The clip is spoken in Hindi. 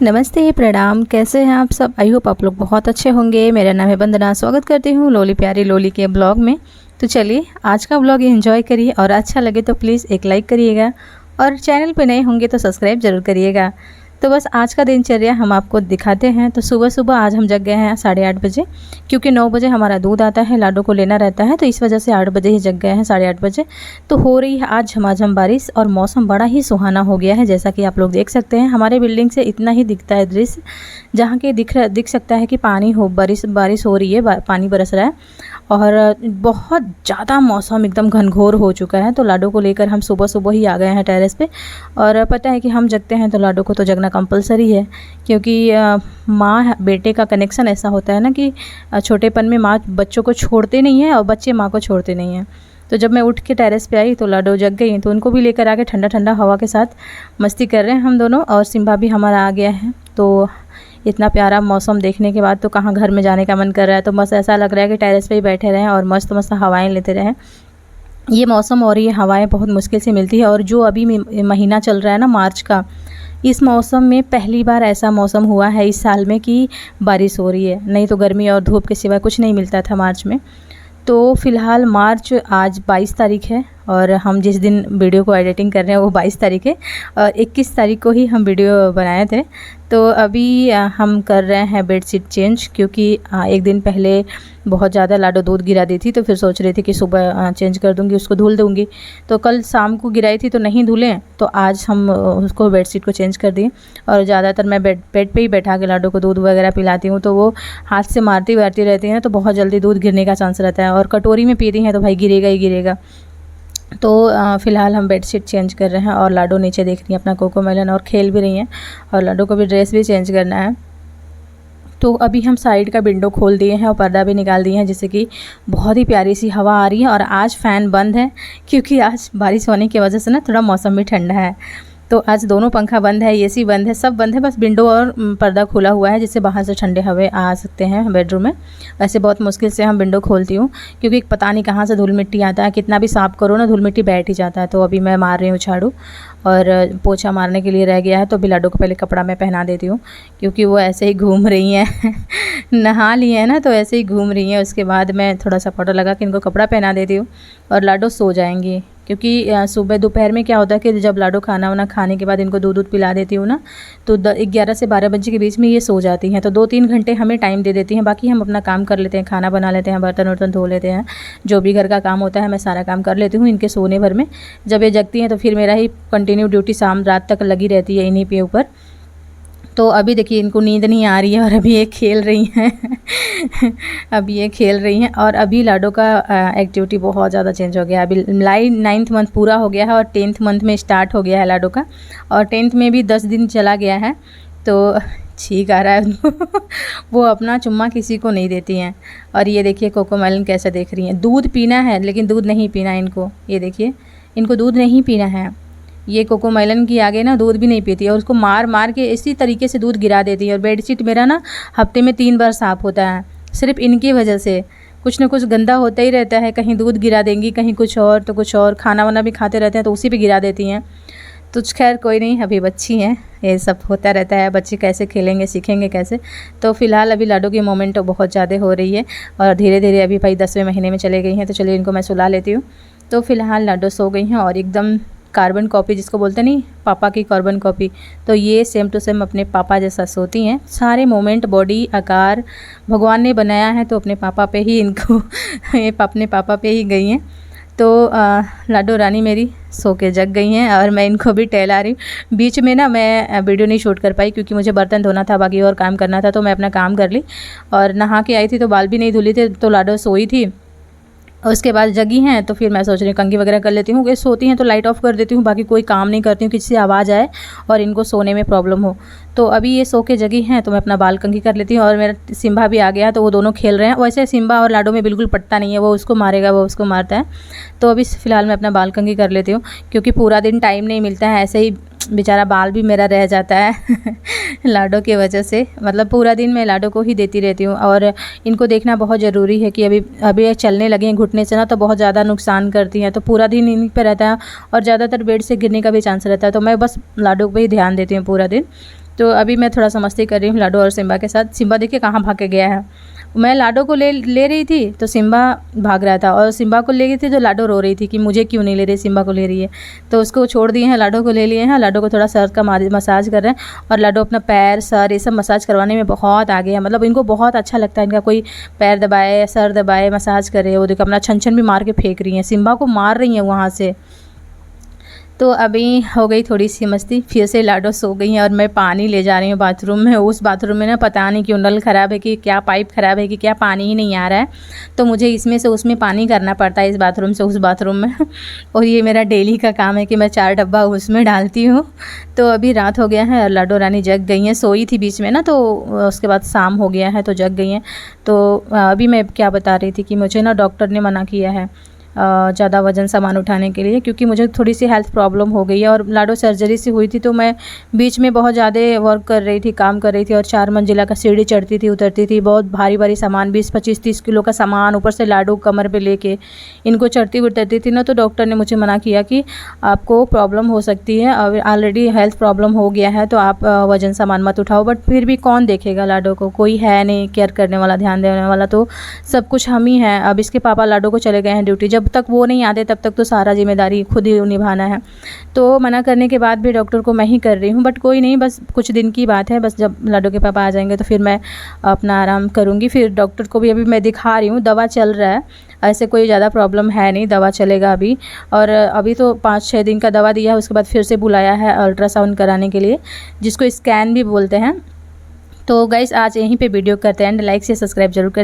नमस्ते, प्रणाम। कैसे हैं आप सब? आई होप आप लोग बहुत अच्छे होंगे। मेरा नाम है वंदना। स्वागत करती हूँ लोली प्यारी लोली के ब्लॉग में। तो चलिए आज का ब्लॉग एंजॉय करिए और अच्छा लगे तो प्लीज़ एक लाइक करिएगा और चैनल पे नए होंगे तो सब्सक्राइब ज़रूर करिएगा। तो बस आज का दिनचर्या हम आपको दिखाते हैं। तो सुबह सुबह आज हम जग गए हैं 8:30 बजे, क्योंकि 9 बजे हमारा दूध आता है, लाडो को लेना रहता है, तो इस वजह से 8 बजे ही जग गए हैं, 8:30 बजे। तो हो रही है आज झमाझम बारिश और मौसम बड़ा ही सुहाना हो गया है। जैसा कि आप लोग देख सकते हैं, हमारे बिल्डिंग से इतना ही दिखता है दृश्य, जहाँ के दिख सकता है कि बारिश हो रही है, पानी बरस रहा है और बहुत ज़्यादा मौसम एकदम घनघोर हो चुका है। तो लाडो को लेकर हम सुबह सुबह ही आ गए हैं टेरेस पे। और पता है कि हम जगते हैं तो लाडो को तो जगना कंपलसरी है, क्योंकि माँ बेटे का कनेक्शन ऐसा होता है ना कि छोटेपन में माँ बच्चों को छोड़ते नहीं है और बच्चे माँ को छोड़ते नहीं हैं। तो जब मैं उठ के टेरेस पे आई तो लाडो जग गई, तो उनको भी लेकर आके ठंडा ठंडा हवा के साथ मस्ती कर रहे हैं हम दोनों। और सिम्बा भी हमारा आ गया है। तो इतना प्यारा मौसम देखने के बाद तो कहाँ घर में जाने का मन कर रहा है। तो बस ऐसा लग रहा है कि टेरेस पे ही बैठे रहें और मस्त मस्त हवाएं लेते रहें। ये मौसम और ये हवाएं बहुत मुश्किल से मिलती है। और जो अभी महीना चल रहा है ना, मार्च का, इस मौसम में पहली बार ऐसा मौसम हुआ है इस साल में कि बारिश हो रही है। नहीं तो गर्मी और धूप के सिवाय कुछ नहीं मिलता था मार्च में। तो फ़िलहाल मार्च आज 22 तारीख है और हम जिस दिन वीडियो को एडिटिंग कर रहे हैं वो 22 तारीख है और 21 तारीख को ही हम वीडियो बनाए थे। तो अभी हम कर रहे हैं बेडशीट चेंज, क्योंकि एक दिन पहले बहुत ज़्यादा लाडो दूध गिरा दी थी, तो फिर सोच रही थी कि सुबह चेंज कर दूंगी, उसको धुल दूंगी। तो कल शाम को गिराई थी तो नहीं धुले, तो आज हम उसको बेडशीट को चेंज कर दिए। और ज़्यादातर मैं बेड पे ही बैठा के लाडो को दूध वगैरह पिलाती हूँ, तो वो हाथ से मारती रहती है, तो बहुत जल्दी दूध गिरने का चांस रहता है। और कटोरी में पी रही हैं तो भाई गिरेगा ही गिरेगा। तो फ़िलहाल हम बेडशीट चेंज कर रहे हैं और लाडो नीचे देख रही है अपना कोकोमेलन और खेल भी रही हैं। और लाडो को भी ड्रेस भी चेंज करना है। तो अभी हम साइड का विंडो खोल दिए हैं और पर्दा भी निकाल दिए हैं, जिससे कि बहुत ही प्यारी सी हवा आ रही है। और आज फ़ैन बंद है, क्योंकि आज बारिश होने की वजह से ना थोड़ा मौसम भी ठंडा है। तो आज दोनों पंखा बंद है, एसी बंद है, सब बंद है, बस विंडो और पर्दा खुला हुआ है, जिससे बाहर से ठंडे हवा आ सकते हैं बेडरूम में। वैसे बहुत मुश्किल से हम विंडो खोलती हूँ, क्योंकि पता नहीं कहाँ से धूल मिट्टी आता है, कितना भी साफ़ करो ना धूल मिट्टी बैठ ही जाता है। तो अभी मैं मार रही हूँ झाड़ू और पोछा मारने के लिए रह गया है। तो अभी लाडो को पहले कपड़ा मैं पहना देती हूँ, क्योंकि वो ऐसे ही घूम रही हैं नहा लिए हैं ना, तो ऐसे ही घूम रही हैं। उसके बाद मैं थोड़ा सा पाउडर लगा के इनको कपड़ा पहना देती हूँ और लाडो सो जाएंगी। क्योंकि सुबह दोपहर में क्या होता है कि जब लाडो खाना वाना खाने के बाद इनको दूध पिला देती हूँ ना, तो 11 से 12 बजे के बीच में ये सो जाती हैं। तो 2-3 घंटे हमें टाइम दे देती हैं, बाकी हम अपना काम कर लेते हैं, खाना बना लेते हैं, बर्तन वर्तन धो लेते हैं, जो भी घर का काम होता है मैं सारा काम कर लेती हूँ इनके सोने भर में। जब ये जगती हैं तो फिर मेरा ही कंटिन्यू ड्यूटी शाम रात तक लगी रहती है इन्हीं पे ऊपर। तो अभी देखिए इनको नींद नहीं आ रही है और अभी ये खेल रही हैं अभी ये खेल रही हैं। और अभी लाडो का एक्टिविटी बहुत ज़्यादा चेंज हो गया है। अभी 9th मंथ पूरा हो गया है और 10th मंथ में स्टार्ट हो गया है लाडो का, और 10th में भी 10 दिन चला गया है। तो छींक आ रहा है उनको वो अपना चुम्मा किसी को नहीं देती हैं। और ये देखिए कोकोमेलन कैसे देख रही हैं। दूध पीना है लेकिन दूध नहीं पीना इनको, ये देखिए इनको दूध नहीं पीना है। ये कोकोमेलन की आगे ना दूध भी नहीं पीती है और उसको मार मार के इसी तरीके से दूध गिरा देती है। और बेडशीट मेरा ना हफ्ते में 3 बार साफ़ होता है, सिर्फ इनकी वजह से। कुछ ना कुछ गंदा होता ही रहता है, कहीं दूध गिरा देंगी, कहीं कुछ और तो कुछ और। खाना वाना भी खाते रहते हैं तो उसी पे गिरा देती हैं। तो खैर कोई नहीं, अभी बच्ची हैं, ये सब होता रहता है। बच्चे कैसे खेलेंगे, सीखेंगे कैसे। तो फ़िलहाल अभी लाडो की मोमेंट बहुत ज़्यादा हो रही है और धीरे धीरे अभी भाई 10वें महीने में चले गई हैं। तो चलिए इनको मैं सुला लेती हूँ। तो फ़िलहाल लाडो सो गई हैं और एकदम कार्बन कॉपी, जिसको बोलते नहीं, पापा की कार्बन कॉपी। तो ये सेम टू सेम अपने पापा जैसा सोती हैं। सारे मोमेंट, बॉडी, आकार भगवान ने बनाया है तो अपने पापा पे ही इनको ये अपने पापा पे ही गई हैं। तो लाडो रानी मेरी सो के जग गई हैं और मैं इनको भी टहला रही हूँ। बीच में ना मैं वीडियो नहीं शूट कर पाई, क्योंकि मुझे बर्तन धोना था, बाकी और काम करना था, तो मैं अपना काम कर ली। और नहा के आई थी तो बाल भी नहीं धुली थे, तो लाडो सोई थी। उसके बाद जगी हैं तो फिर मैं सोच रही हूँ कंघी वगैरह कर लेती हूँ। सोती हैं तो लाइट ऑफ कर देती हूँ, बाकी कोई काम नहीं करती हूँ, किसी से आवाज़ आए और इनको सोने में प्रॉब्लम हो। तो अभी ये सो के जगी हैं तो मैं अपना बाल कंघी कर लेती हूँ। और मेरा सिम्बा भी आ गया है तो वो दोनों खेल रहे हैं। वैसे सिम्बा और लाडो में बिल्कुल पटता नहीं है, वो उसको मारेगा, वो उसको मारता है। तो अभी फ़िलहाल मैं अपना बाल कंघी कर लेती हूँ, क्योंकि पूरा दिन टाइम नहीं मिलता है। ऐसे ही बेचारा बाल भी मेरा रह जाता है लाडो की वजह से। मतलब पूरा दिन मैं लाडो को ही देती रहती हूँ। और इनको देखना बहुत ज़रूरी है कि अभी चलने लगे हैं घुटने से ना, तो बहुत ज़्यादा नुकसान करती हैं। तो पूरा दिन इन्हीं पे रहता है और ज़्यादातर बेड से गिरने का भी चांस रहता है। तो मैं बस लाडो पे ही ध्यान देती हूँ पूरा दिन। तो अभी मैं थोड़ा सा मस्ती कर रही हूँ लाडो और सिम्बा के साथ। सिम्बा देखिए कहाँ भाग के गया है। मैं लाडो को ले रही थी तो सिम्बा भाग रहा था, और सिम्बा को ले गई थी तो लाडो रो रही थी कि मुझे क्यों नहीं ले रही, सिम्बा को ले रही है। तो उसको छोड़ दिए हैं, लाडो को ले लिए हैं। लाडो को थोड़ा सर का मसाज कर रहे हैं, और लाडो अपना पैर सर ये सब मसाज करवाने में बहुत आगे है। मतलब इनको बहुत अच्छा लगता है, इनका कोई पैर दबाए सर दबाए मसाज करे। वो देखो अपना छन छन भी मार के फेंक रही हैं, सिम्बा को मार रही हैं वहाँ से। तो अभी हो गई थोड़ी सी मस्ती, फिर से लाडो सो गई हैं, और मैं पानी ले जा रही हूँ बाथरूम में। उस बाथरूम में ना पता नहीं क्यों नल ख़राब है कि क्या, पाइप ख़राब है कि क्या, पानी ही नहीं आ रहा है। तो मुझे इसमें से उसमें पानी करना पड़ता है, इस बाथरूम से उस बाथरूम में। और ये मेरा डेली का काम है कि मैं 4 डब्बा उसमें डालती हूँ। तो अभी रात हो गया है और लाडो रानी जग गई हैं, सोई थी बीच में ना, तो उसके बाद शाम हो गया है तो जग गई हैं। तो अभी मैं क्या बता रही थी कि मुझे ना डॉक्टर ने मना किया है ज़्यादा वज़न सामान उठाने के लिए, क्योंकि मुझे थोड़ी सी हेल्थ प्रॉब्लम हो गई है। और लाडो सर्जरी से हुई थी तो मैं बीच में बहुत ज़्यादा वर्क कर रही थी, काम कर रही थी, और 4 मंजिला का सीढ़ी चढ़ती थी उतरती थी, बहुत भारी भारी सामान 20-25-30 किलो का सामान, ऊपर से लाडो कमर पे लेके इनको चढ़ती उतरती थी ना। तो डॉक्टर ने मुझे मना किया कि आपको प्रॉब्लम हो सकती है, और ऑलरेडी हेल्थ प्रॉब्लम हो गया है, तो आप वज़न सामान मत उठाओ। बट फिर भी कौन देखेगा लाडो को, कोई है नहीं केयर करने वाला, ध्यान देने वाला, तो सब कुछ हम ही हैं। अब इसके पापा लाडो को चले गए हैं ड्यूटी, जब तक वो नहीं आते तब तक तो सारा जिम्मेदारी खुद ही निभाना है। तो मना करने के बाद भी डॉक्टर को मैं ही कर रही हूँ, बट कोई नहीं, बस कुछ दिन की बात है। बस जब लाडो के पापा आ जाएंगे तो फिर मैं अपना आराम करूँगी। फिर डॉक्टर को भी अभी मैं दिखा रही हूँ, दवा चल रहा है, ऐसे कोई ज़्यादा प्रॉब्लम है नहीं, दवा चलेगा अभी। और अभी तो 5-6 दिन का दवा दिया है, उसके बाद फिर से बुलाया है अल्ट्रासाउंड कराने के लिए, जिसको स्कैन भी बोलते हैं। तो गाइस आज यहीं पे वीडियो करते हैं, एंड लाइक से सब्सक्राइब जरूर कर